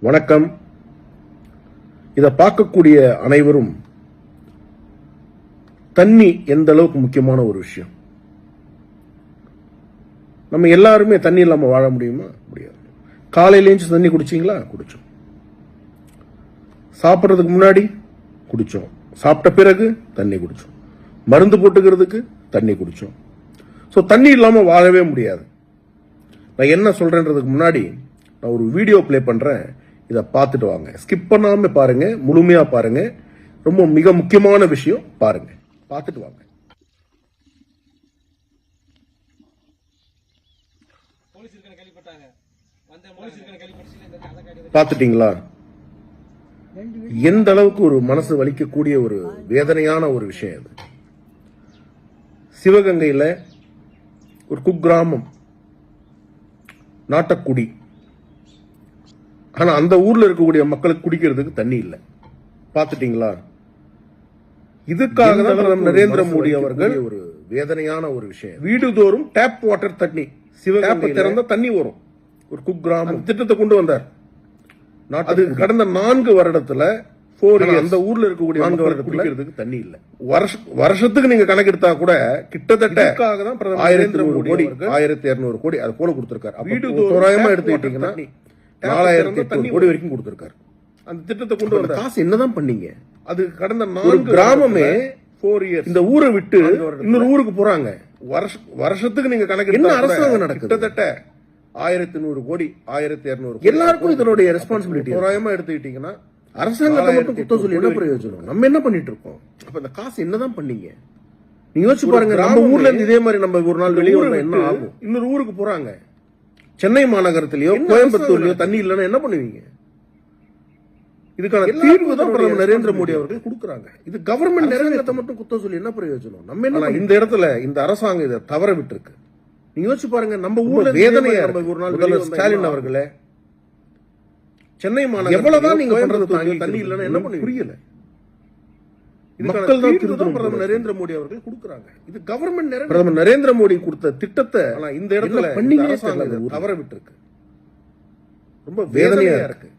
வணக்கம். இதை பார்க்கக்கூடிய அனைவரும் தண்ணி எந்த அளவுக்கு முக்கியமான ஒரு விஷயம். நம்ம எல்லாருமே தண்ணி இல்லாம வாழ முடியுமா? முடியாது. காலையில எழுந்து தண்ணி குடிச்சீங்களா? குடிச்சோம். சாப்பிட்றதுக்கு முன்னாடி குடிச்சோம். சாப்பிட்ட பிறகு தண்ணி குடிச்சோம். மருந்து போட்டுக்கிறதுக்கு தண்ணி குடிச்சோம். ஸோ தண்ணி இல்லாம வாழவே முடியாது. நான் என்ன சொல்றேன்றதுக்கு முன்னாடி நான் ஒரு வீடியோ பிளே பண்றேன். இதை பார்த்துட்டு வாங்க. ஸ்கிப் பண்ணாம பாருங்க, முழுமையா பாருங்க. ரொம்ப மிக முக்கியமான விஷயம், பாருங்க, பார்த்துட்டு வாங்க. பார்த்துட்டீங்களா? எந்த அளவுக்கு ஒரு மனசு வலிக்கக்கூடிய ஒரு வேதனையான ஒரு விஷயம் அது. சிவகங்கையில ஒரு குக்கிராமம், நாட்டக்குடி. ஆனா அந்த ஊர்ல இருக்கக்கூடிய மக்களுக்கு குடிக்கிறதுக்கு தண்ணி இல்லை. பார்த்துட்டீங்களா? இதுக்காக தான் நரேந்திர மோடி அவர்கள் ஒரு வேதனையான ஒரு விஷயம், வீடுதோறும் டேப் வாட்டர் தண்ணி, சிவகங்கை திறந்த தண்ணி வரும் ஒரு குக்கிராமம் திட்டத்தை கொண்டு வந்தார். அது கடந்த 4 வருடத்துல அந்த ஊர்ல இருக்கக்கூடிய 4 வருடத்துல குடிக்கிறதுக்கு தண்ணி இல்ல. வருஷத்துக்கு நீங்க கணக்கெடுத்தா கூட கிட்டத்தட்ட 1200 கோடி 1200 கோடி அது போல கொடுத்திருக்காரு. வீடு தோராயமா எடுத்துக்கிட்டீங்கன்னா 4800 கோடி வரைக்கும் கொடுத்திருக்காரு. அந்த திட்டத்தை கொண்டு வந்த காசு என்னதான் பண்ணீங்க? அது கடந்த 4 கிராமமே 4 இயர்ஸ் இந்த ஊரை விட்டு இன்னொரு ஊருக்கு போறாங்க. வருஷத்துக்கு நீங்க கணக்கு என்ன அரசாங்கம் நடக்குது? கிட்டத்தட்ட 1100 கோடி 1200 எல்லாருக்கும் இதனுடைய ரெஸ்பான்சிபிலிட்டி தோராயமா எடுத்துக்கிட்டீங்கன்னா அரசாங்கத்தை மட்டும் குத்தம் சொல்லி என்ன பிரயோஜனம்? நம்ம என்ன பண்ணிட்டு இருக்கோம்? அப்ப இந்த காசு என்னதான் பண்ணீங்க? நீங்க யோசிச்சு பாருங்க. நம்ம ஊர்ல இருந்து இதே மாதிரி நம்ம ஒரு நாள் வெளியே என்ன ஆகும்? இன்னொரு ஊருக்கு போறாங்க. சென்னை மாநகரத்திலயோ கோயம்புத்தூர்லயோ தண்ணி இல்லைன்னா என்ன பண்ணுவீங்க? இதுக்கான தீர்வு தான் பிரதமர் நரேந்திர மோடி அவர்கள் கொடுக்குறாங்க. இது கவர்மெண்ட் நிர்வாகத்தை மட்டும் குத்தம் சொல்லி என்ன பிரயோஜனம்? நம்ம என்ன இந்த இடத்துல இந்த அரசாங்கம் இதை தவற விட்டு இருக்கு. நீங்க யோசிச்சு பாருங்க. நம்ம ஊர்ல வேதனையா ஒரு நாள் முதல்வர் ஸ்டாலின் அவர்களே, சென்னை மாநகரம் எவ்வளவுதான் நீங்க பண்றது தண்ணி இல்லைன்னா என்ன பண்ண புரியல. மக்கள் தான் பிரதமர் நரேந்திர மோடி அவர்கள் கொடுக்குறாங்க. இது கவர்மெண்ட் பிரதமர் நரேந்திர மோடி கொடுத்த திட்டத்தை இந்த இடத்துல பண்ணி தவற விட்டு இருக்கு. ரொம்ப வேதனையா இருக்கு.